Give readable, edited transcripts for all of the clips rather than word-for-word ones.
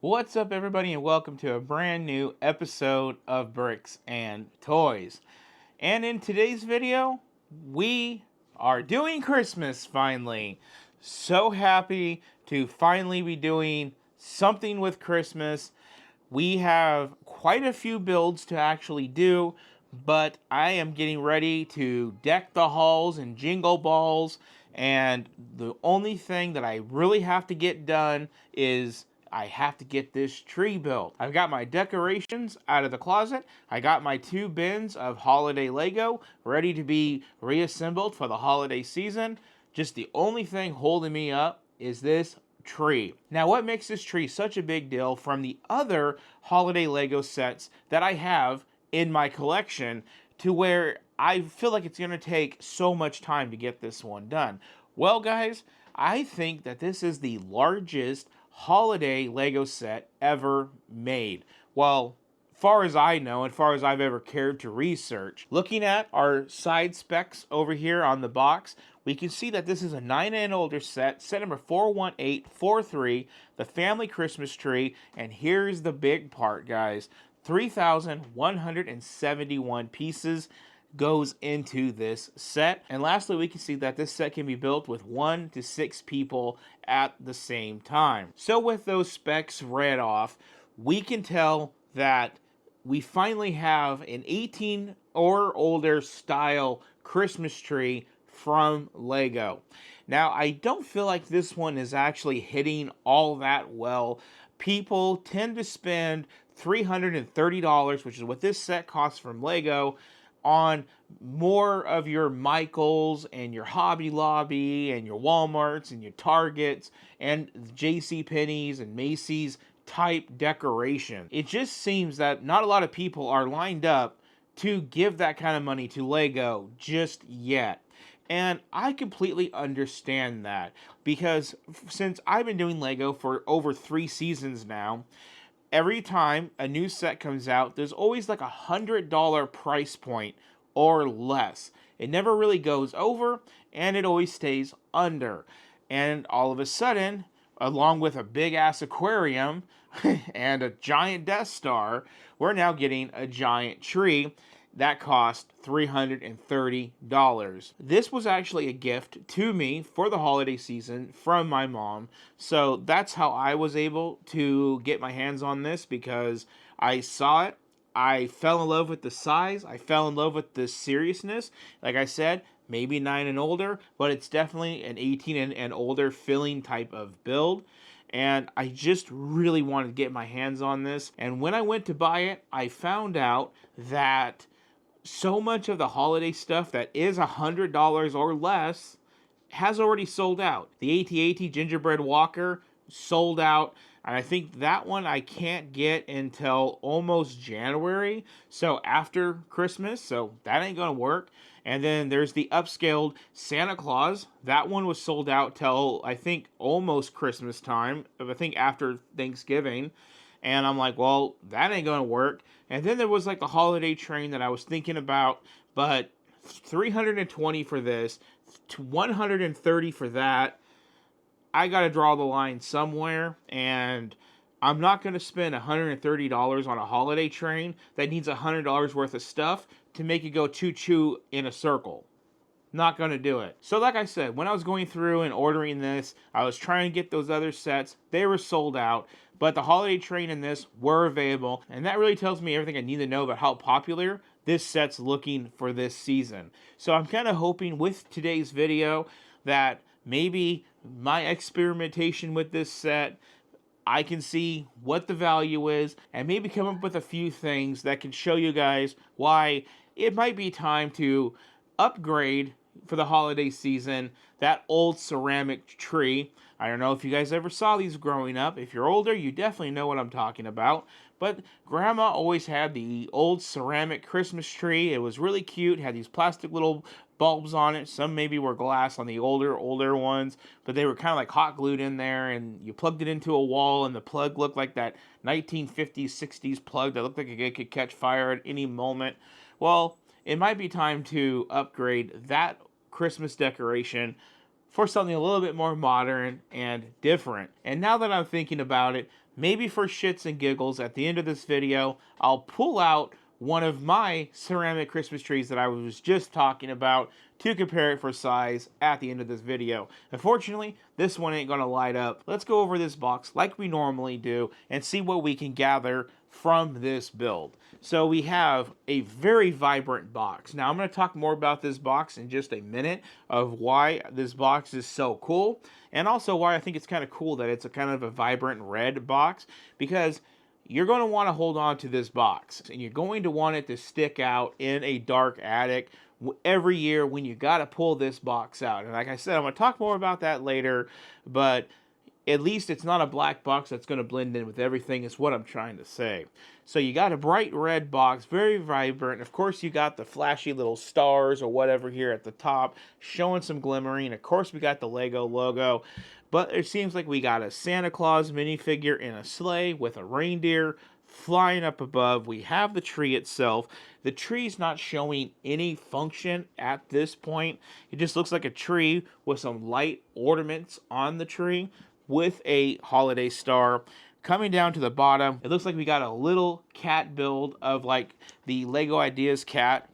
What's up, everybody, and welcome to a brand new episode of Bricks and Toys. And in today's video, we are doing Christmas finally. So happy to finally be doing something with Christmas. We have quite a few builds to actually do, but I am getting ready to deck the halls and jingle balls. And the only thing that I really have to get done is I have to get this tree built. I've got my decorations out of the closet. I got my 2 bins of holiday Lego ready to be reassembled for the holiday season. Just the only thing holding me up is this tree. Now, what makes this tree such a big deal from the other holiday Lego sets that I have in my collection to where I feel like it's going to take so much time to get this one done? Well, guys, I think that this is the largest holiday Lego set ever made. Well, far as I know and far as I've ever cared to research. Looking at our side specs over here on the box, we can see that this is a 9 and older set number 41843, the family Christmas tree, and here's the big part, guys. 3,171 pieces goes into this set. And lastly, we can see that this set can be built with 1 to 6 people at the same time. So with those specs read off, we can tell that we finally have an 18 or older style Christmas tree from Lego. Now, I don't feel like this one is actually hitting all that well. People tend to spend $330, which is what this set costs from Lego, on more of your Michaels and your Hobby Lobby and your Walmarts and your Targets and J.C. Penney's and Macy's type decoration. It just seems that not a lot of people are lined up to give that kind of money to Lego just yet. And I completely understand that because since I've been doing Lego for over 3 seasons now, every time a new set comes out, there's always like $100 price point or less. It never really goes over, and it always stays under. And all of a sudden, along with a big ass aquarium and a giant Death Star, we're now getting a giant tree that cost $330. This was actually a gift to me for the holiday season from my mom. So that's how I was able to get my hands on this, because I saw it. I fell in love with the size. I fell in love with the seriousness. Like I said, maybe 9 and older, but it's definitely an 18 and older filling type of build. And I just really wanted to get my hands on this. And when I went to buy it, I found out that so much of the holiday stuff that is $100 or less has already sold out. The AT-AT Gingerbread Walker sold out, and I think that one I can't get until almost January, so after Christmas, so that ain't gonna work. And then there's the upscaled Santa Claus. That one was sold out till I think almost Christmas time, I think after Thanksgiving. And I'm like, well, that ain't gonna work. And then there was like the holiday train that I was thinking about, but 320 for this, 130 for that. I gotta draw the line somewhere, and I'm not gonna spend $130 on a holiday train that needs $100 worth of stuff to make it go choo-choo in a circle. Not going to do it. So like I said, when I was going through and ordering this, I was trying to get those other sets. They were sold out, but the holiday train and this were available, and that really tells me everything I need to know about how popular this set's looking for this season. So I'm kind of hoping with today's video that maybe my experimentation with this set, I can see what the value is and maybe come up with a few things that can show you guys why it might be time to upgrade for the holiday season that old ceramic tree. I don't know if you guys ever saw these growing up. If you're older, you definitely know what I'm talking about. But Grandma always had the old ceramic Christmas tree. It was really cute. It had these plastic little bulbs on it. Some maybe were glass on the older ones, but they were kind of like hot glued in there, and you plugged it into a wall, and the plug looked like that 1950s, 60s plug that looked like it could catch fire at any moment. Well, it might be time to upgrade that Christmas decoration for something a little bit more modern and different. And now that I'm thinking about it, maybe for shits and giggles, at the end of this video, I'll pull out one of my ceramic Christmas trees that I was just talking about to compare it for size at the end of this video. Unfortunately, this one ain't gonna light up. Let's go over this box like we normally do and see what we can gather from this build. So we have a very vibrant box. Now I'm going to talk more about this box in just a minute of why this box is so cool, and also why I think it's kind of cool that it's a kind of a vibrant red box, because you're going to want to hold on to this box and you're going to want it to stick out in a dark attic every year when you got to pull this box out. And like I said, I'm going to talk more about that later, but at least it's not a black box that's going to blend in with everything, is what I'm trying to say. So you got a bright red box, very vibrant. Of course, you got the flashy little stars or whatever here at the top, showing some glimmering. Of course, we got the Lego logo. But it seems like we got a Santa Claus minifigure in a sleigh with a reindeer flying up above. We have the tree itself. The tree's not showing any function at this point. It just looks like a tree with some light ornaments on the tree, with a holiday star. Coming down to the bottom, it looks like we got a little cat build of like the Lego Ideas cat.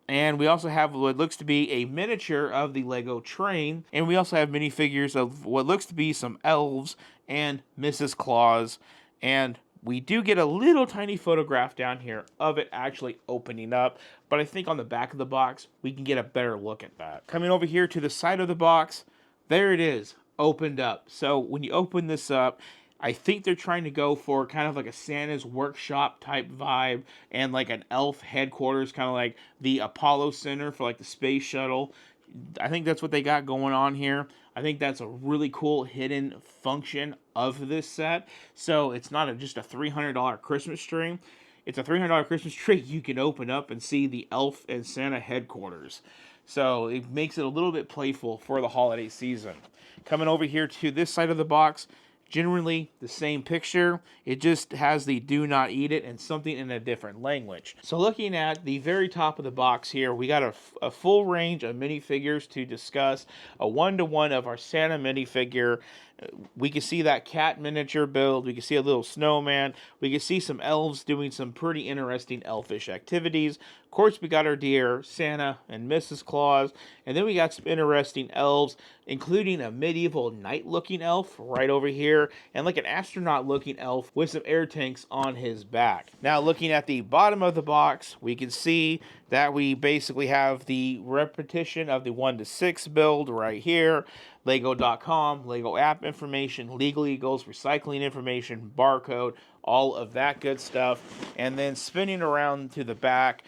And we also have what looks to be a miniature of the Lego train. And we also have minifigures of what looks to be some elves and Mrs. Claus. And we do get a little tiny photograph down here of it actually opening up. But I think on the back of the box, we can get a better look at that. Coming over here to the side of the box, there it is, opened up. So when you open this up, I think they're trying to go for kind of like a Santa's workshop type vibe and like an elf headquarters, kind of like the Apollo Center for like the space shuttle. I think that's what they got going on here. I think that's a really cool hidden function of this set. So it's not just a $300 Christmas tree. It's a $300 Christmas tree you can open up and see the elf and Santa headquarters. So it makes it a little bit playful for the holiday season. Coming over here to this side of the box, generally the same picture. It just has the do not eat it and something in a different language. So looking at the very top of the box here, we got a full range of minifigures to discuss. A 1-to-1 of our Santa minifigure. We can see that cat miniature build. We can see a little snowman. We can see some elves doing some pretty interesting elfish activities. Of course, we got our dear Santa and Mrs. Claus. And then we got some interesting elves, including a medieval knight-looking elf right over here, and like an astronaut-looking elf with some air tanks on his back. Now, looking at the bottom of the box, we can see that we basically have the repetition of the 1-to-6 build right here. Lego.com, Lego app information, Legal Eagles, recycling information, barcode, all of that good stuff. And then spinning around to the back,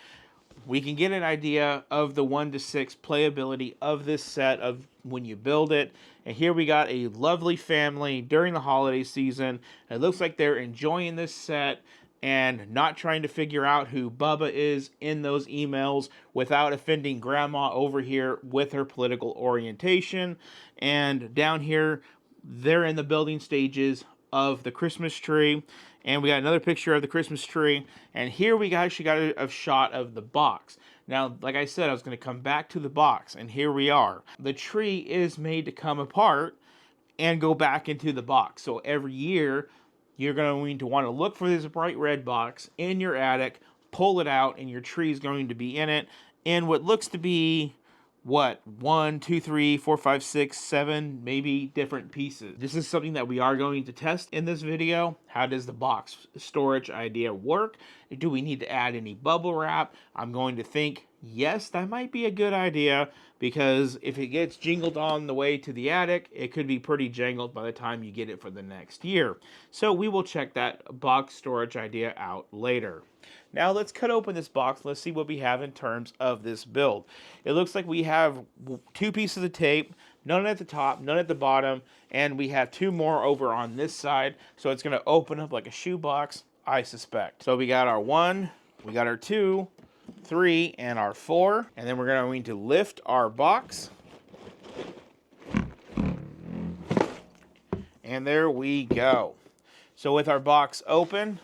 we can get an idea of the 1-to-6 playability of this set of when you build it. And here we got a lovely family during the holiday season. It looks like they're enjoying this set and not trying to figure out who Bubba is in those emails without offending Grandma over here with her political orientation. And down here, they're in the building stages of the Christmas tree. And we got another picture of the Christmas tree. And here we actually got a shot of the box. Now, like I said, I was going to come back to the box. And here we are. The tree is made to come apart and go back into the box. So every year, you're going to want to look for this bright red box in your attic, pull it out, and your tree is going to be in it. And what looks to be, 1, 2, 3, 4, 5, 6, 7, maybe different pieces. This is something that we are going to test in this video. How does the box storage idea work? Do we need to add any bubble wrap? I'm going to think, yes, that might be a good idea, because if it gets jingled on the way to the attic, it could be pretty jangled by the time you get it for the next year. So we will check that box storage idea out later. Now let's cut open this box. Let's see what we have in terms of this build. It looks like we have 2 pieces of tape, none at the top, none at the bottom, and we have 2 more over on this side. So it's going to open up like a shoebox, I suspect. So we got our 1, we got our 2, 3, and our 4. And then we're going to lift our box. And there we go. So with our box open,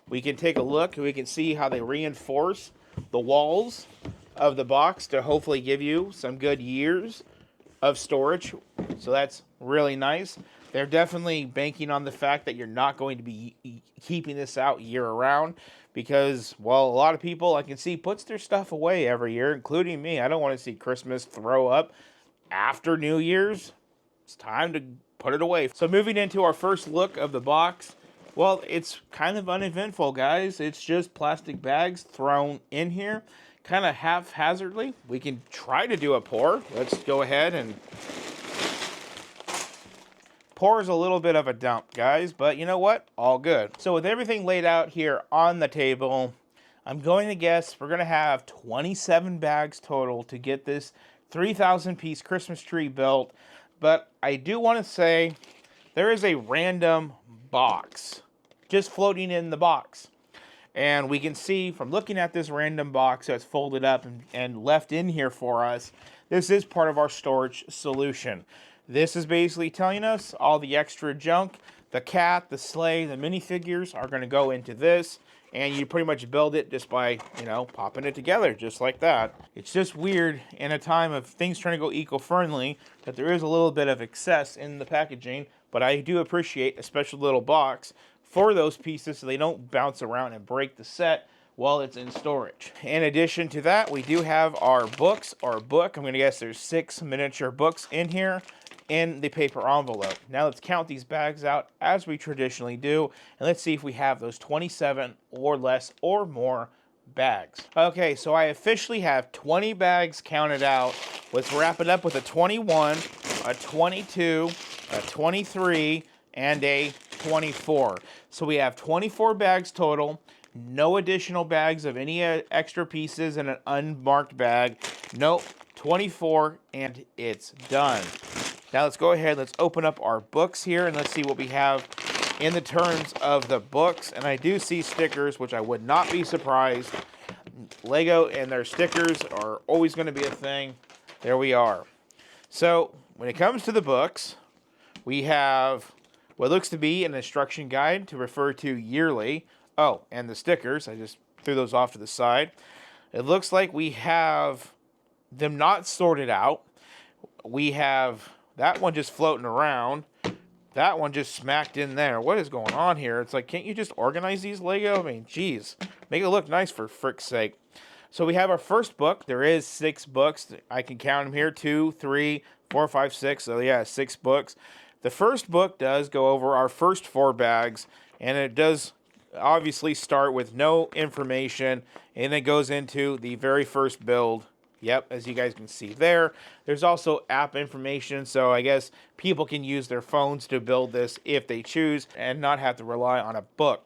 we can take a look. We can see how they reinforce the walls of the box to hopefully give you some good years of storage. So that's really nice. They're definitely banking on the fact that you're not going to be keeping this out year round because, well, a lot of people I can see puts their stuff away every year, including me. I don't want to see Christmas throw up after New Year's. It's time to put it away. So moving into our first look of the box, well, it's kind of uneventful, guys. It's just plastic bags thrown in here, kind of haphazardly. We can try to do a pour. Let's go ahead and pour is a little bit of a dump, guys, but you know what? All good. So with everything laid out here on the table, I'm going to guess we're going to have 27 bags total to get this 3,000 piece Christmas tree built. But I do want to say there is a random box just floating in the box. And we can see from looking at this random box that's folded up and left in here for us, this is part of our storage solution. This is basically telling us all the extra junk, the cat, the sleigh, the minifigures are going to go into this. And you pretty much build it just by, popping it together, just like that. It's just weird in a time of things trying to go eco-friendly that there is a little bit of excess in the packaging, but I do appreciate a special little box for those pieces so they don't bounce around and break the set while it's in storage. In addition to that, we do have our books, our book. I'm going to guess there's 6 miniature books in here in the paper envelope. Now let's count these bags out as we traditionally do, and let's see if we have those 27 or less or more bags. Okay, so I officially have 20 bags counted out. Let's wrap it up with a 21, a 22, a 23, and a 24. So we have 24 bags total, no additional bags of any extra pieces in an unmarked bag. Nope, 24, and it's done. Now let's go ahead, let's open up our books here, and let's see what we have in the terms of the books. And I do see stickers, which I would not be surprised. Lego and their stickers are always going to be a thing. There we are. So when it comes to the books, we have what looks to be an instruction guide to refer to yearly. Oh, and the stickers, I just threw those off to the side. It looks like we have them not sorted out. We have that one just floating around. That one just smacked in there. What is going on here? It's like, can't you just organize these, Lego? I mean, geez. Make it look nice for frick's sake. So we have our first book. There is 6 books. I can count them here. 2, 3, 4, 5, 6. So yeah, 6 books. The first book does go over our first 4 bags. And it does obviously start with no information. And it goes into the very first build. Yep, as you guys can see there. There's also app information, so I guess people can use their phones to build this if they choose and not have to rely on a book.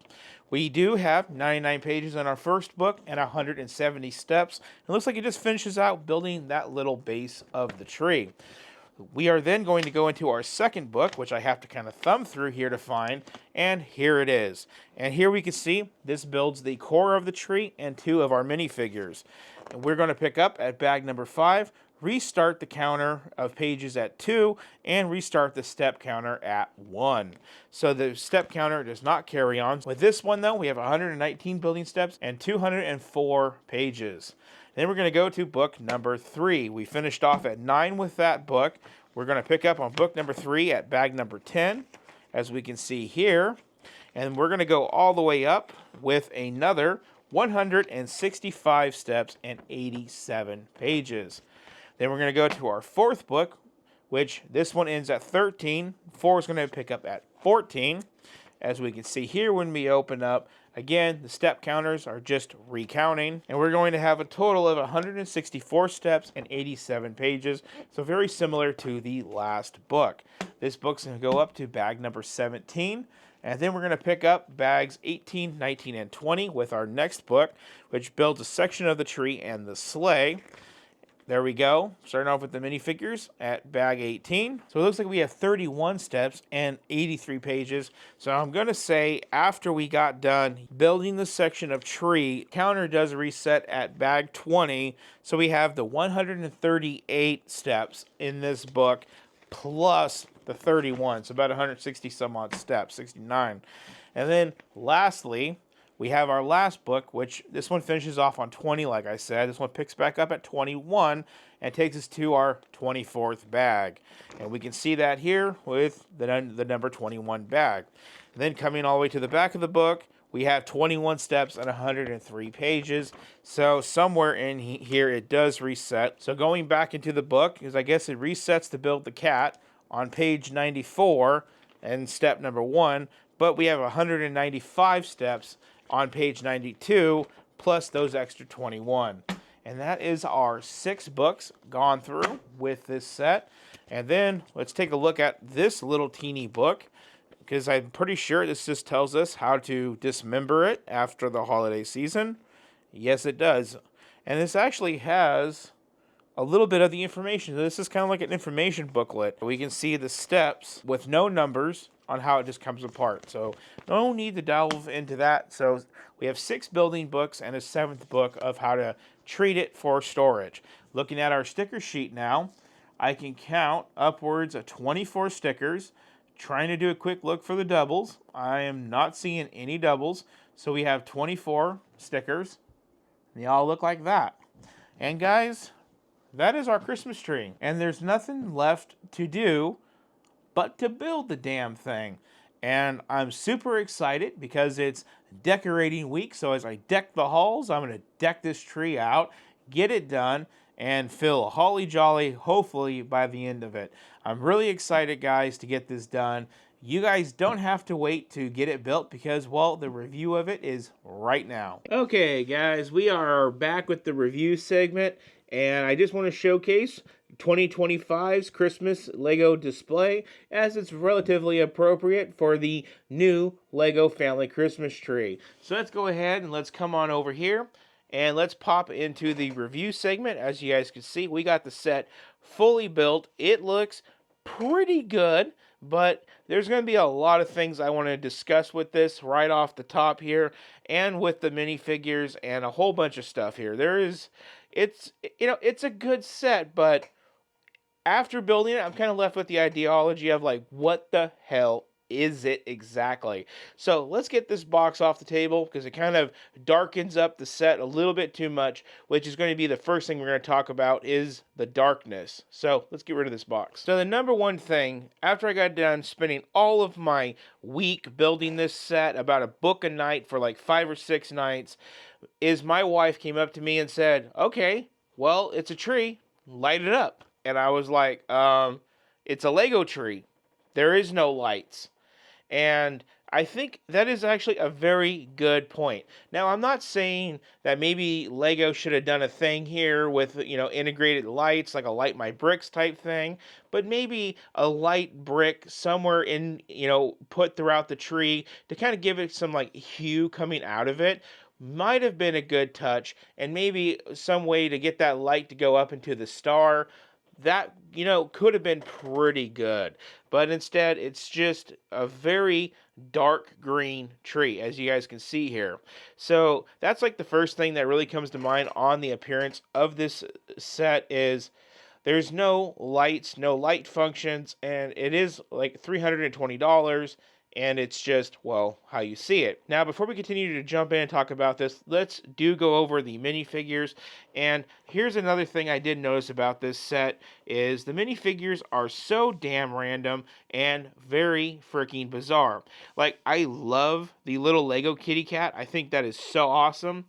We do have 99 pages in our first book and 170 steps. It looks like it just finishes out building that little base of the tree. We are then going to go into our second book, which I have to kind of thumb through here to find, and here it is. And here we can see this builds the core of the tree and 2 of our minifigures. And we're going to pick up at bag number 5, restart the counter of pages at 2, and restart the step counter at 1. So the step counter does not carry on. With this one, though, we have 119 building steps and 204 pages. Then we're going to go to book number 3. We finished off at 9 with that book. We're going to pick up on book number 3 at bag number 10, as we can see here. And we're going to go all the way up with another 165 steps and 87 pages. Then we're going to go to our fourth book, which this one ends at 13. 4 is going to pick up at 14. As we can see here when we open up, again, the step counters are just recounting. And we're going to have a total of 164 steps and 87 pages. So very similar to the last book. This book's going to go up to bag number 17. And then we're going to pick up bags 18, 19, and 20 with our next book, which builds a section of the tree and the sleigh. There we go. Starting off with the minifigures at bag 18. So it looks like we have 31 steps and 83 pages. So I'm going to say after we got done building the section of tree, counter does reset at bag 20. So we have the 138 steps in this book plus the 31. So about 160 some odd steps, 69. And then lastly, we have our last book, which this one finishes off on 20, like I said. This one picks back up at 21 and takes us to our 24th bag. And we can see that here with the number 21 bag. And then coming all the way to the back of the book, we have 21 steps and 103 pages. So somewhere in here it does reset. So going back into the book, because I guess it resets to build the cat on page 94 and step number 1. But we have 195 steps on page 92 plus those extra 21. And that is our 6 books gone through with this set. And then let's take a look at this little teeny book, because I'm pretty sure this just tells us how to dismember it after the holiday season. Yes, it does. And this actually has a little bit of the information. This is kind of like an information booklet. We can see the steps with no numbers on how it just comes apart. So no need to delve into that. So we have 6 building books and a 7th book of how to treat it for storage. Looking at our sticker sheet now, I can count upwards of 24 stickers. Trying to do a quick look for the doubles. I am not seeing any doubles. So we have 24 stickers. They all look like that. And guys, that is our Christmas tree. And there's nothing left to do but to build the damn thing. And I'm super excited because it's decorating week. So as I deck the halls, I'm going to deck this tree out, get it done, and feel holly jolly, hopefully, by the end of it. I'm really excited, guys, to get this done. You guys don't have to wait to get it built because, well, the review of it is right now. Okay, guys, we are back with the review segment, and I just want to showcase 2025's Christmas Lego display, as it's relatively appropriate for the new Lego family Christmas tree. So let's go ahead and let's come on over here. And let's pop into the review segment. As you guys can see, we got the set fully built. It looks pretty good, but there's going to be a lot of things I want to discuss with this right off the top here, and with the minifigures and a whole bunch of stuff here. It's a good set, but after building it, I'm kind of left with the ideology of like, what the hell is it exactly? So let's get this box off the table, because it kind of darkens up the set a little bit too much, which is going to be the first thing we're going to talk about is the darkness. So let's get rid of this box. So the number one thing, after I got done spending all of my week building this set, about a book a night for like 5 or 6 nights, is my wife came up to me and said, okay, well, it's a tree, light it up. And I was like, it's a Lego tree. There is no lights. And I think that is actually a very good point. Now, I'm not saying that maybe Lego should have done a thing here with, integrated lights, like a light my bricks type thing, but maybe a light brick somewhere in, put throughout the tree to kind of give it some like hue coming out of it might have been a good touch, and maybe some way to get that light to go up into the star. That, could have been pretty good. But instead, it's just a very dark green tree, as you guys can see here. So that's like the first thing that really comes to mind on the appearance of this set is there's no lights, no light functions, and it is like $320. And it's just, well, how you see it. Now, before we continue to jump in and talk about this, let's go over the minifigures. And here's another thing I did notice about this set is the minifigures are so damn random and very freaking bizarre. Like, I love the little Lego kitty cat. I think that is so awesome.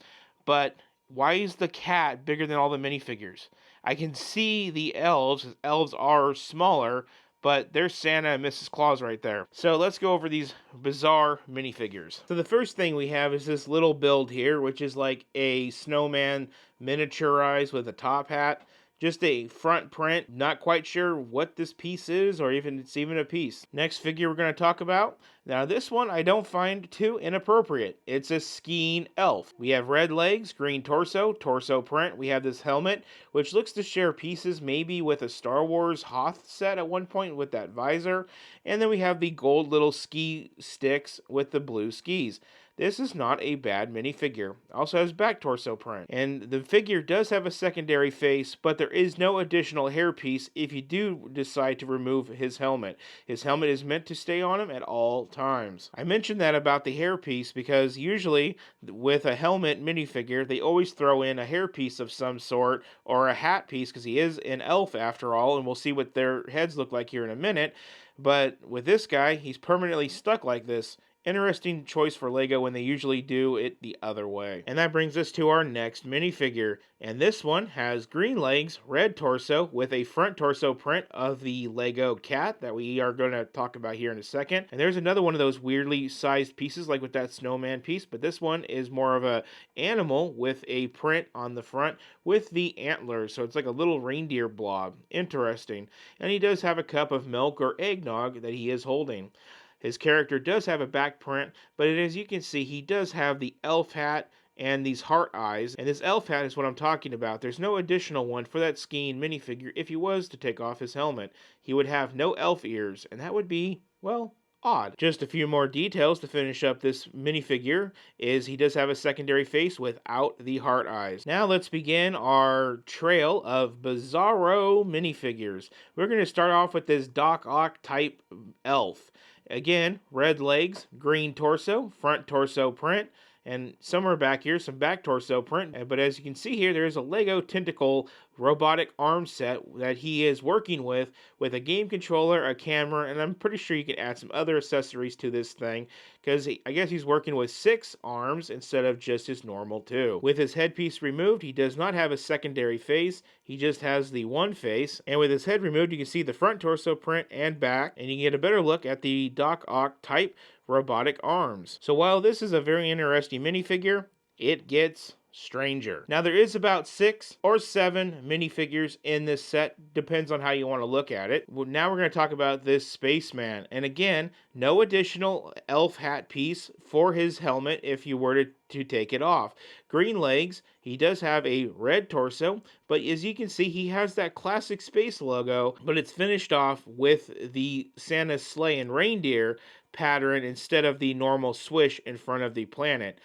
But why is the cat bigger than all the minifigures? I can see the elves. Elves are smaller, but there's Santa and Mrs. Claus right there. So let's go over these bizarre minifigures. So the first thing we have is this little build here, which is like a snowman miniaturized with a top hat. Just a front print. Not quite sure what this piece is, or even it's even a piece. Next figure we're going to talk about. Now this one I don't find too inappropriate. It's a skiing elf. We have red legs, green torso print. We have this helmet, which looks to share pieces maybe with a Star Wars Hoth set at one point with that visor. And then we have the gold little ski sticks with the blue skis. This is not a bad minifigure. Also has back torso print. And the figure does have a secondary face, but there is no additional hairpiece if you do decide to remove his helmet. His helmet is meant to stay on him at all times. I mentioned that about the hairpiece because usually with a helmet minifigure, they always throw in a hairpiece of some sort or a hat piece, because he is an elf after all, and we'll see what their heads look like here in a minute. But with this guy, he's permanently stuck like this Interesting choice for Lego when they usually do it the other way. And that brings us to our next minifigure. And this one has green legs, red torso, with a front torso print of the Lego cat that we are going to talk about here in a second. And there's another one of those weirdly sized pieces like with that snowman piece, but this one is more of a animal with a print on the front with the antlers. So it's like a little reindeer blob. Interesting. And he does have a cup of milk or eggnog that he is holding. His character does have a back print, but as you can see, he does have the elf hat and these heart eyes. And this elf hat is what I'm talking about. There's no additional one for that skiing minifigure if he was to take off his helmet. He would have no elf ears, and that would be, well, odd. Just a few more details to finish up this minifigure is he does have a secondary face without the heart eyes. Now let's begin our trail of bizarro minifigures. We're going to start off with this Doc Ock type elf. Again, red legs, green torso, front torso print, and somewhere back here, some back torso print. But as you can see here, there is a Lego tentacle robotic arm set that he is working with a game controller, a camera, and I'm pretty sure you can add some other accessories to this thing because I guess he's working with 6 arms instead of just his normal 2. With his headpiece removed, he does not have a secondary face. He just has the one face, and with his head removed, you can see the front torso print and back, and you can get a better look at the Doc Ock type robotic arms. So while this is a very interesting minifigure, it gets stranger. Now there is about 6 or 7 minifigures in this set, depends on how you want to look at it. Well, now we're going to talk about this spaceman, and again, no additional elf hat piece for his helmet if you were to take it off. Green legs, he does have a red torso, but as you can see, he has that classic space logo, but it's finished off with the Santa sleigh and reindeer pattern instead of the normal swish in front of the planet.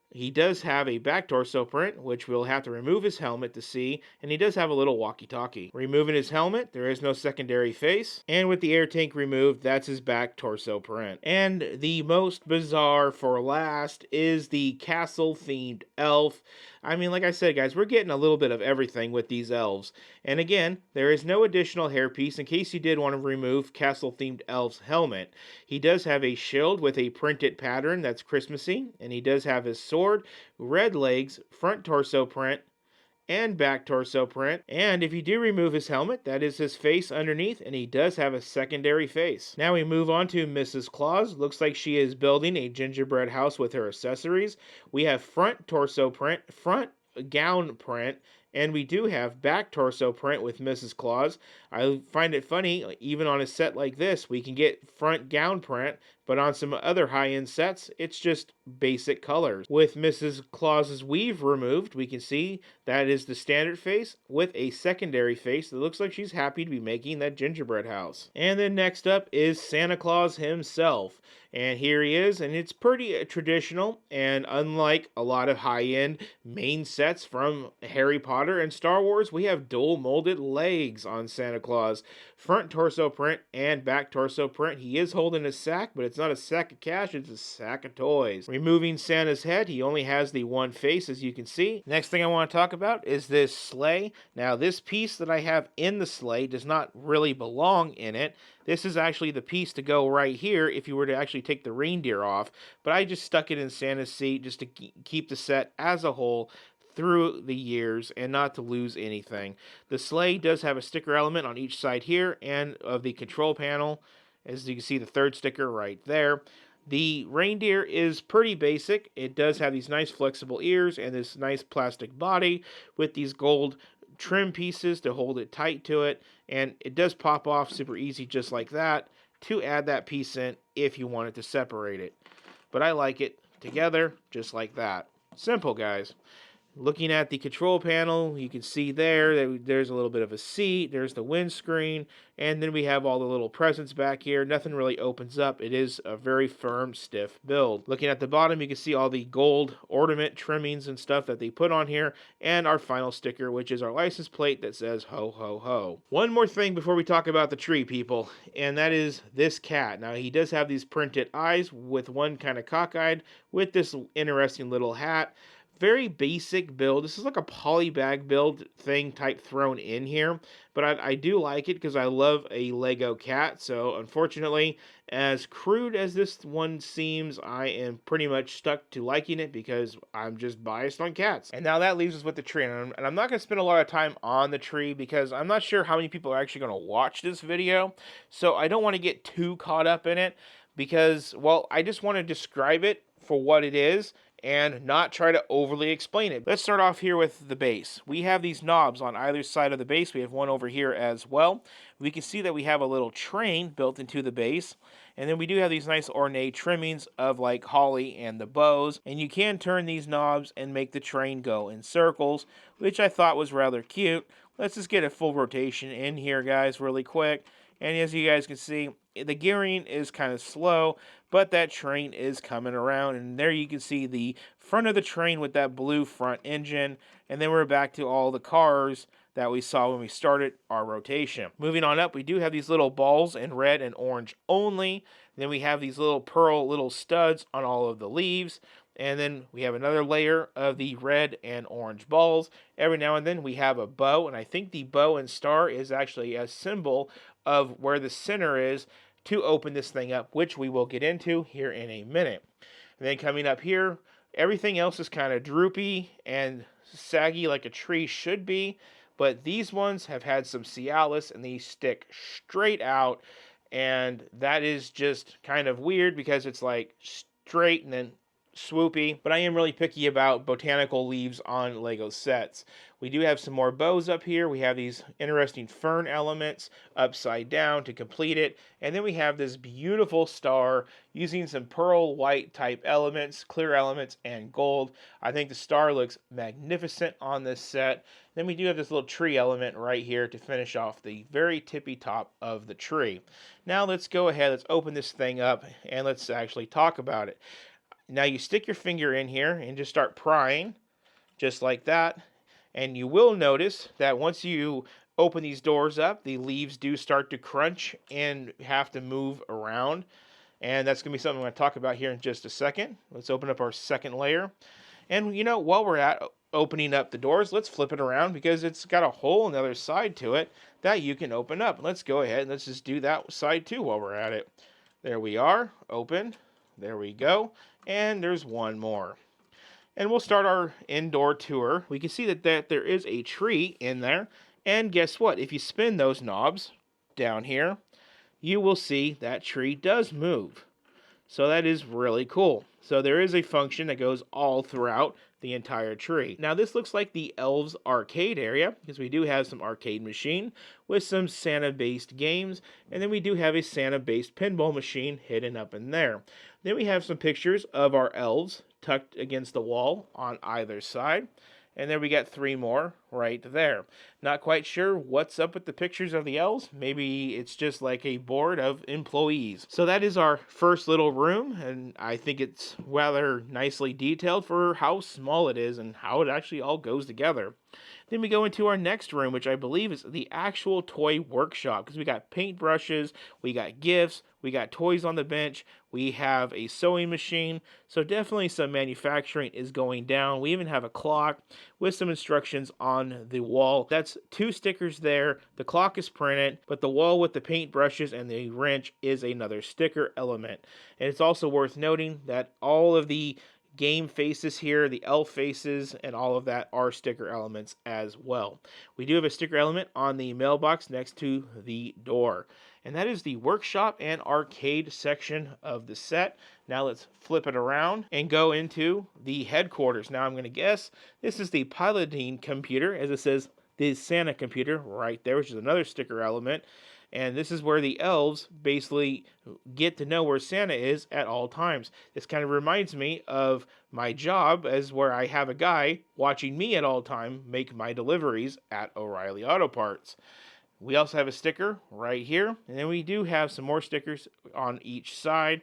He does have a back torso print, which we'll have to remove his helmet to see, and he does have a little walkie-talkie. Removing his helmet, there is no secondary face, and with the air tank removed, that's his back torso print. And the most bizarre for last is the castle-themed elf. I mean, like I said, guys, we're getting a little bit of everything with these elves. And again, there is no additional hairpiece in case you did want to remove castle-themed elf's helmet. He does have a shield with a printed pattern that's Christmassy, and he does have his sword, red legs, front torso print, and back torso print. And if you do remove his helmet, that is his face underneath, and he does have a secondary face. Now we move on to Mrs. Claus. Looks like she is building a gingerbread house with her accessories. We have front torso print, front gown print, and we do have back torso print with Mrs. Claus. I find it funny, even on a set like this, we can get front gown print, but on some other high-end sets, it's just basic colors. With Mrs. Claus's weave removed, we can see that is the standard face with a secondary face that looks like she's happy to be making that gingerbread house. And then next up is Santa Claus himself. And here he is, and it's pretty traditional, and unlike a lot of high-end main sets from Harry Potter and Star Wars, we have dual molded legs on Santa Claus. Front torso print and back torso print. He is holding a sack, but it's not a sack of cash, it's a sack of toys. Removing Santa's head, he only has the one face, as you can see. Next thing I want to talk about is this sleigh. Now, this piece that I have in the sleigh does not really belong in it. This is actually the piece to go right here if you were to actually take the reindeer off, but I just stuck it in Santa's seat just to keep the set as a whole through the years and not to lose anything. The sleigh does have a sticker element on each side here and of the control panel. As you can see, the third sticker right there. The reindeer is pretty basic. It does have these nice flexible ears and this nice plastic body with these gold trim pieces to hold it tight to it, and it does pop off super easy just like that to add that piece in if you wanted to separate it. But I like it together just like that. Simple, guys. Looking at the control panel, you can see there that there's a little bit of a seat, there's the windscreen, and then we have all the little presents back here. Nothing really opens up. It is a very firm, stiff build. Looking at the bottom, you can see all the gold ornament trimmings and stuff that they put on here, and our final sticker, which is our license plate that says ho ho ho. One more thing before we talk about the tree, people, and that is this cat. Now, he does have these printed eyes with one kind of cockeyed with this interesting little hat. very basic build. This is like a poly bag build thing type thrown in here, but I do like it because I love a Lego cat. So unfortunately, as crude as this one seems, I am pretty much stuck to liking it because I'm just biased on cats. And now that leaves us with the tree, and I'm not going to spend a lot of time on the tree because I'm not sure how many people are actually going to watch this video. So I don't want to get too caught up in it because, well, I just want to describe it for what it is and not try to overly explain it. Let's start off here with the base. We have these knobs on either side of the base. We have one over here as well. We can see that we have a little train built into the base. And then we do have these nice ornate trimmings of like holly and the bows. And you can turn these knobs and make the train go in circles, which I thought was rather cute. Let's just get a full rotation in here, guys, really quick. And as you guys can see, the gearing is kind of slow, but that train is coming around. And there you can see the front of the train with that blue front engine. And then we're back to all the cars that we saw when we started our rotation. Moving on up, we do have these little balls in red and orange only. Then we have these little pearl little studs on all of the leaves. And then we have another layer of the red and orange balls. Every now and then we have a bow, and I think the bow and star is actually a symbol of where the center is to open this thing up, which we will get into here in a minute. And then coming up here, everything else is kind of droopy and saggy like a tree should be, but these ones have had some Cialis and these stick straight out, and that is just kind of weird because it's like straight and then swoopy, but I am really picky about botanical leaves on Lego sets. We do have some more bows up here. We have these interesting fern elements upside down to complete it. And then we have this beautiful star using some pearl white type elements, clear elements, and gold. I think the star looks magnificent on this set. Then we do have this little tree element right here to finish off the very tippy top of the tree. Now let's go ahead, let's open this thing up, and let's actually talk about it. Now you stick your finger in here and just start prying, just like that. And you will notice that once you open these doors up, the leaves do start to crunch and have to move around. And that's going to be something I'm going to talk about here in just a second. Let's open up our second layer. And you know, while we're at opening up the doors, let's flip it around because it's got a hole on the other side to it that you can open up. Let's go ahead and let's just do that side too while we're at it. There we are, open. There we go. And there's one more. And we'll start our indoor tour. We can see that there is a tree in there. And guess what? If you spin those knobs down here, you will see that tree does move. So that is really cool. So there is a function that goes all throughout the entire tree. Now this looks like the Elves arcade area because we do have some arcade machine with some Santa-based games, and then we do have a Santa-based pinball machine hidden up in there. Then we have some pictures of our elves tucked against the wall on either side. And then we got three more right there. Not quite sure what's up with the pictures of the elves. Maybe it's just like a board of employees. So that is our first little room, and I think it's rather nicely detailed for how small it is and how it actually all goes together. Then we go into our next room, which I believe is the actual toy workshop, because we got paintbrushes, we got gifts, we got toys on the bench, we have a sewing machine, so definitely some manufacturing is going down. We even have a clock with some instructions on the wall. That's two stickers there. The clock is printed, but the wall with the paintbrushes and the wrench is another sticker element. And it's also worth noting that all of the game faces here, the elf faces, and all of that are sticker elements as well. We do have a sticker element on the mailbox next to the door. And that is the workshop and arcade section of the set. Now let's flip it around and go into the headquarters. Now I'm going to guess this is the piloting computer, as it says the Santa computer right there, which is another sticker element. And this is where the elves basically get to know where Santa is at all times. This kind of reminds me of my job, as where I have a guy watching me at all time make my deliveries at O'Reilly Auto Parts. We also have a sticker right here, and then we do have some more stickers on each side,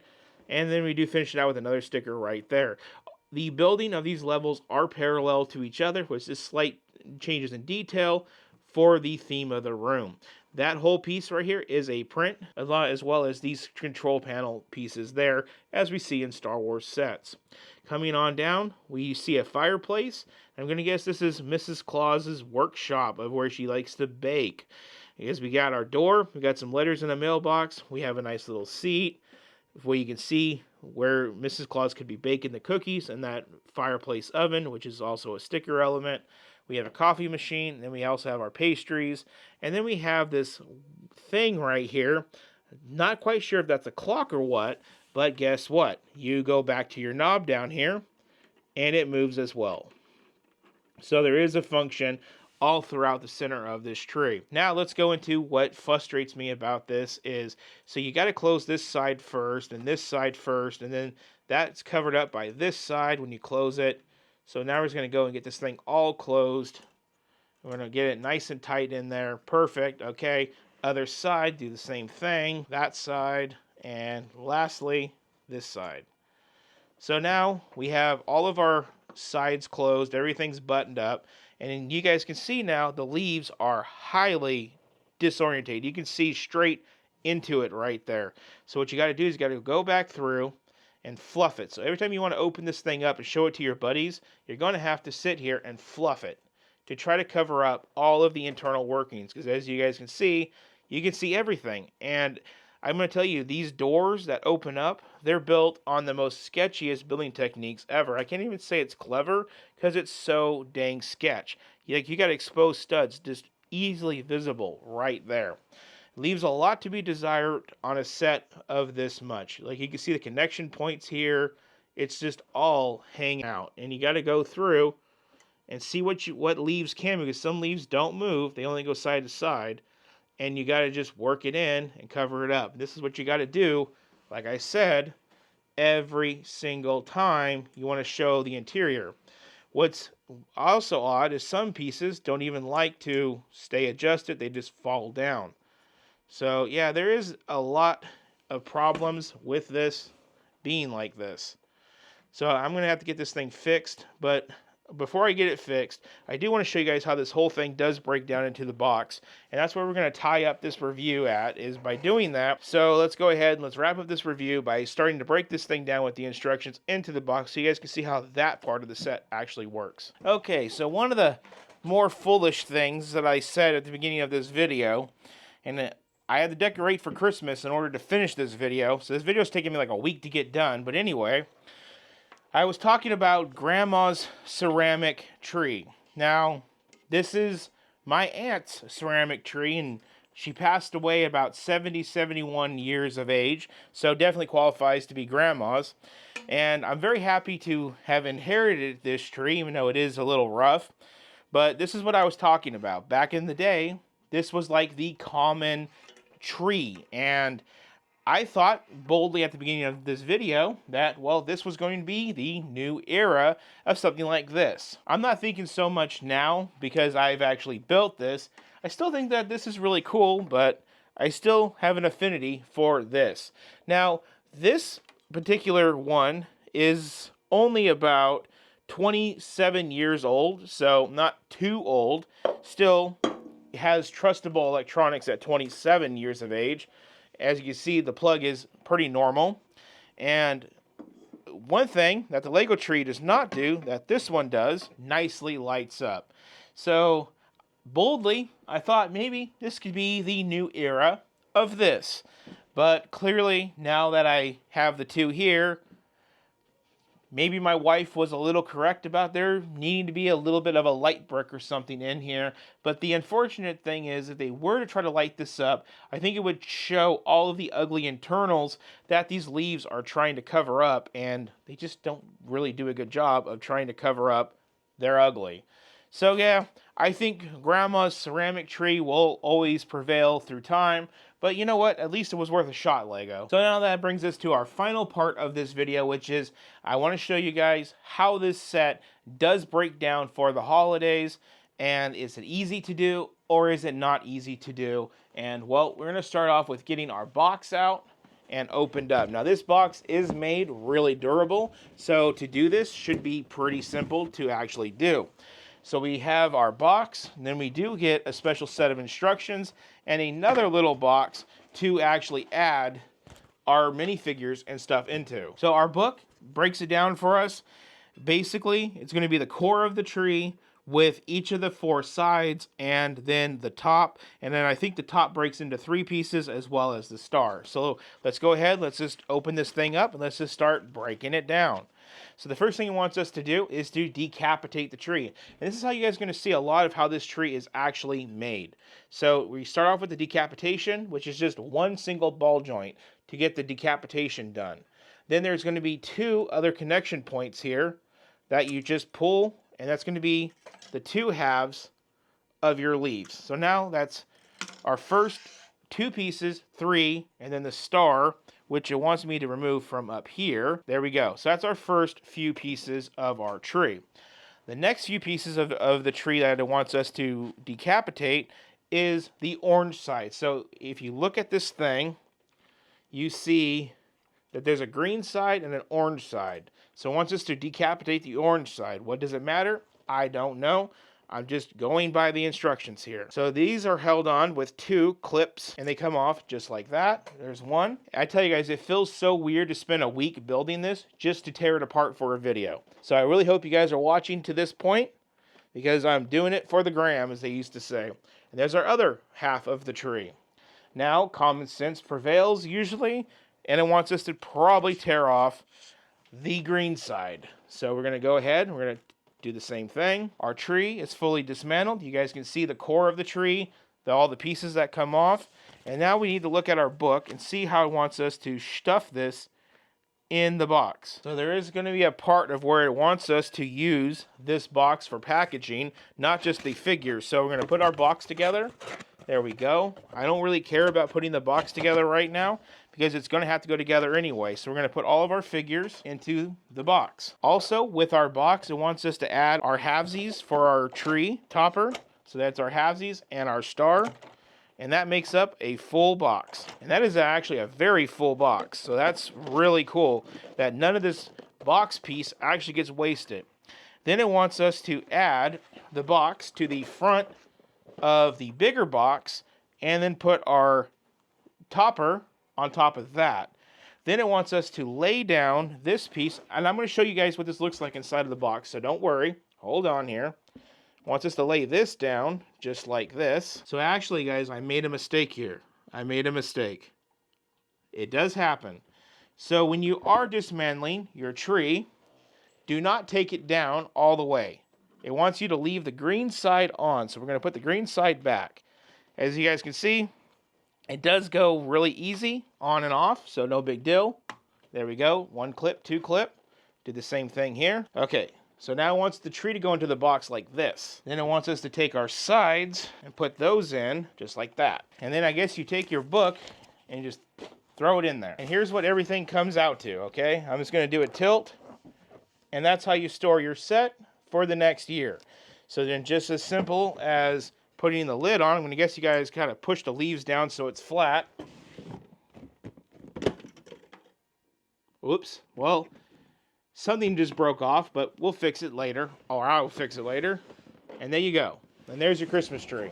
and then we do finish it out with another sticker right there. The building of these levels are parallel to each other, with just slight changes in detail for the theme of the room. That whole piece right here is a print, as well as these control panel pieces there, as we see in Star Wars sets. Coming on down, we see a fireplace. I'm going to guess this is Mrs. Claus's workshop of where she likes to bake. Because we got our door, we got some letters in the mailbox, we have a nice little seat where you can see where Mrs. Claus could be baking the cookies in that fireplace oven, which is also a sticker element. We have a coffee machine, and then we also have our pastries, and then we have this thing right here. Not quite sure if that's a clock or what, but guess what? You go back to your knob down here, and it moves as well. So there is a function all throughout the center of this tree. Now let's go into what frustrates me about this is, so you got to close this side first and this side first, and then that's covered up by this side when you close it. So now we're just going to go and get this thing all closed. We're going to get it nice and tight in there. Perfect. Okay. Other side, do the same thing. That side. And lastly, this side. So now we have all of our sides closed. Everything's buttoned up. And you guys can see now the leaves are highly disorientated. You can see straight into it right there. So what you got to do is you got to go back through and fluff it. So every time you want to open this thing up and show it to your buddies, you're going to have to sit here and fluff it to try to cover up all of the internal workings. Because as you guys can see, you can see everything. And I'm going to tell you, these doors that open up, they're built on the most sketchiest building techniques ever. I can't even say it's clever because it's so dang sketch. You got exposed studs just easily visible right there. Leaves a lot to be desired on a set of this much. Like you can see the connection points here. It's just all hanging out. And you got to go through and see what leaves can move, because some leaves don't move. They only go side to side. And you got to just work it in and cover it up. This is what you got to do, like I said, every single time you want to show the interior. What's also odd is some pieces don't even like to stay adjusted. They just fall down. So yeah, there is a lot of problems with this being like this. So I'm going to have to get this thing fixed, but before I get it fixed, I do want to show you guys how this whole thing does break down into the box. And that's where we're going to tie up this review at, is by doing that. So let's go ahead and let's wrap up this review by starting to break this thing down with the instructions into the box so you guys can see how that part of the set actually works. Okay, so one of the more foolish things that I said at the beginning of this video, and I had to decorate for Christmas in order to finish this video. So this video is taking me like a week to get done. But anyway, I was talking about Grandma's ceramic tree. Now, this is my aunt's ceramic tree, and she passed away about 70, 71 years of age. So definitely qualifies to be Grandma's. And I'm very happy to have inherited this tree, even though it is a little rough. But this is what I was talking about. Back in the day, this was like the common tree, and I thought boldly at the beginning of this video that, well, this was going to be the new era of something like this. I'm not thinking so much now because I've actually built this. I still think that this is really cool, but I still have an affinity for this. Now, this particular one is only about 27 years old, so not too old. Still has trustable electronics at 27 years of age. As you can see, the plug is pretty normal. And one thing that the Lego tree does not do, that this one does, nicely lights up. So, boldly, I thought maybe this could be the new era of this. But clearly, now that I have the two here, maybe my wife was a little correct about there needing to be a little bit of a light brick or something in here. But the unfortunate thing is, if they were to try to light this up, I think it would show all of the ugly internals that these leaves are trying to cover up. And they just don't really do a good job of trying to cover up their ugly. So yeah, I think Grandma's ceramic tree will always prevail through time. But you know what? At least it was worth a shot, Lego. So now that brings us to our final part of this video, which is I want to show you guys how this set does break down for the holidays. And is it easy to do or is it not easy to do? And well, we're going to start off with getting our box out and opened up. Now this box is made really durable, so to do this should be pretty simple to actually do. So we have our box, and then we do get a special set of instructions and another little box to actually add our minifigures and stuff into. So our book breaks it down for us. Basically, it's going to be the core of the tree with each of the 4 sides and then the top. And then I think the top breaks into 3 pieces as well as the star. So let's go ahead. Let's just open this thing up and let's just start breaking it down. So the first thing it wants us to do is to decapitate the tree. And this is how you guys are going to see a lot of how this tree is actually made. So we start off with the decapitation, which is just one single ball joint to get the decapitation done. Then there's going to be 2 other connection points here that you just pull, and that's going to be the 2 halves of your leaves. So now that's our first 2 pieces, 3, and then the star, which it wants me to remove from up here. There we go. So that's our first few pieces of our tree. The next few pieces of the tree that it wants us to decapitate is the orange side. So if you look at this thing, you see that there's a green side and an orange side. So it wants us to decapitate the orange side. What does it matter? I don't know. I'm just going by the instructions here. So these are held on with 2 clips and they come off just like that. There's one. I tell you guys, it feels so weird to spend a week building this just to tear it apart for a video. So I really hope you guys are watching to this point because I'm doing it for the gram, as they used to say. And there's our other half of the tree. Now, common sense prevails usually, and it wants us to probably tear off the green side. So we're going to go ahead and we're going to do the same thing. Our tree is fully dismantled. You guys can see the core of the tree, all the pieces that come off. And now we need to look at our book and see how it wants us to stuff this in the box. So there is going to be a part of where it wants us to use this box for packaging, not just the figures. So we're going to put our box together. There we go. I don't really care about putting the box together right now because it's going to have to go together anyway. So we're going to put all of our figures into the box. Also, with our box, it wants us to add our halvesies for our tree topper. So that's our halvesies and our star. And that makes up a full box. And that is actually a very full box. So that's really cool that none of this box piece actually gets wasted. Then it wants us to add the box to the front of the bigger box and then put our topper on top of that. Then it wants us to lay down this piece, and I'm going to show you guys what this looks like inside of the box, so don't worry. Hold on here. It wants us to lay this down just like this. So actually, guys, I made a mistake here. I made a mistake. It does happen. So when you are dismantling your tree, do not take it down all the way. It wants you to leave the green side on. So we're going to put the green side back. As you guys can see, it does go really easy on and off, so no big deal. There we go. 1 clip, 2 clip. Do the same thing here. Okay, so now it wants the tree to go into the box like this. Then it wants us to take our sides and put those in just like that. And then I guess you take your book and just throw it in there. And here's what everything comes out to, okay? I'm just going to do a tilt. And that's how you store your set for the next year. So then just as simple as putting the lid on, I'm going to guess you guys kind of push the leaves down so it's flat. Oops. Well, something just broke off, but we'll fix it later. Or I'll fix it later. And there you go. And there's your Christmas tree.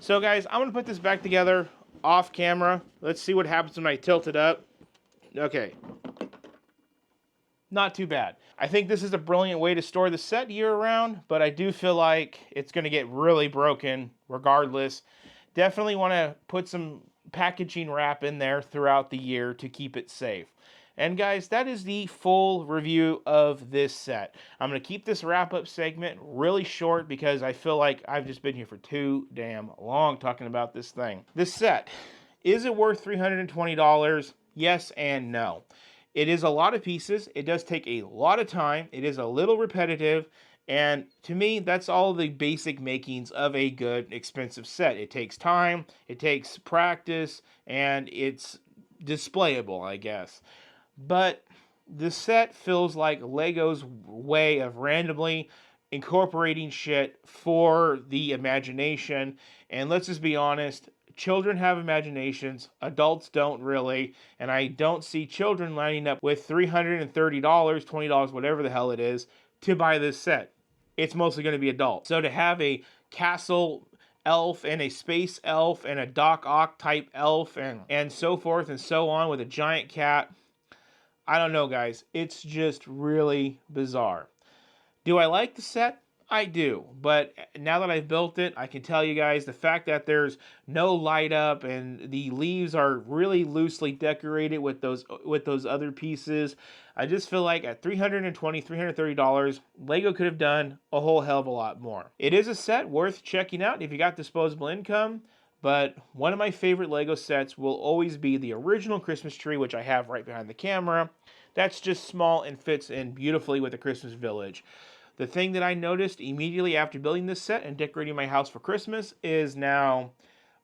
So guys, I'm going to put this back together off camera. Let's see what happens when I tilt it up. Okay. Not too bad. I think this is a brilliant way to store the set year-round, but I do feel like it's going to get really broken regardless. Definitely want to put some packaging wrap in there throughout the year to keep it safe. And guys, that is the full review of this set. I'm going to keep this wrap-up segment really short because I feel like I've just been here for too damn long talking about this thing. This set, is it worth $320? Yes and no. It is a lot of pieces. It does take a lot of time. It is a little repetitive. And to me, that's all the basic makings of a good, expensive set. It takes time, it takes practice, and it's displayable, I guess. But the set feels like Lego's way of randomly incorporating shit for the imagination. And let's just be honest, children have imaginations, adults don't really, and I don't see children lining up with $330, $20, whatever the hell it is, to buy this set. it's mostly going to be adult. So to have a castle elf and a space elf and a Doc Ock type elf and so forth and so on with a giant cat, I don't know, guys. It's just really bizarre. Do I like the set? I do, but now that I've built it, I can tell you guys the fact that there's no light up and the leaves are really loosely decorated with those other pieces. I just feel like at $330, Lego could have done a whole hell of a lot more. It is a set worth checking out if you got disposable income. But one of my favorite Lego sets will always be the original Christmas tree, which I have right behind the camera. That's just small and fits in beautifully with the Christmas village. The thing that I noticed immediately after building this set and decorating my house for Christmas is now,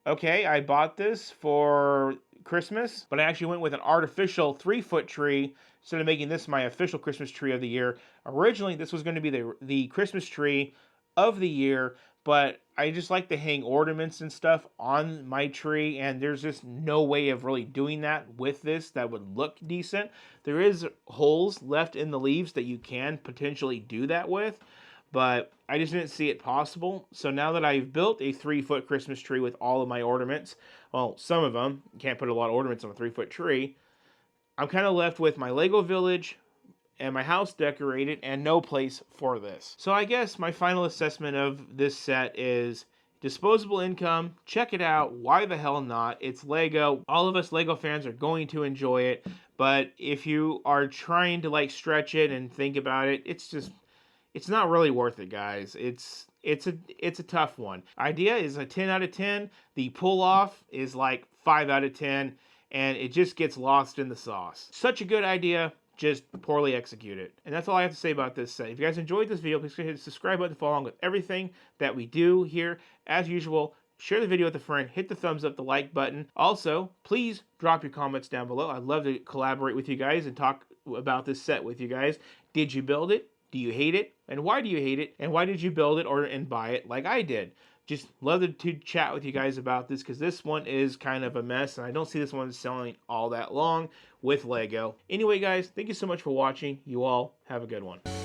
okay, I bought this for Christmas, but I actually went with an artificial 3-foot tree instead of making this my official Christmas tree of the year. Originally, this was going to be the Christmas tree of the year, but I just like to hang ornaments and stuff on my tree, and there's just no way of really doing that with this that would look decent. There is holes left in the leaves that you can potentially do that with, but I just didn't see it possible. So now that I've built a 3-foot Christmas tree with all of my ornaments, well, some of them, you can't put a lot of ornaments on a 3-foot tree, I'm kind of left with my Lego village and my house decorated and no place for this. So I guess my final assessment of this set is disposable income, check it out, why the hell not? It's Lego. All of us Lego fans are going to enjoy it, but if you are trying to like stretch it and think about it, it's not really worth it, guys. It's a tough one. Idea is a 10 out of 10. The pull off is like 5 out of 10, and it just gets lost in the sauce. Such a good idea, just poorly executed. And that's all I have to say about this set. If you guys enjoyed this video, please hit the subscribe button to follow along with everything that we do here. As usual, share the video with a friend, hit the thumbs up, the like button. Also, please drop your comments down below. I'd love to collaborate with you guys and talk about this set with you guys. Did you build it? Do you hate it? And why do you hate it? And why did you build it and buy it like I did? Just love to chat with you guys about this because this one is kind of a mess and I don't see this one selling all that long with Lego. Anyway, guys, thank you so much for watching. You all have a good one.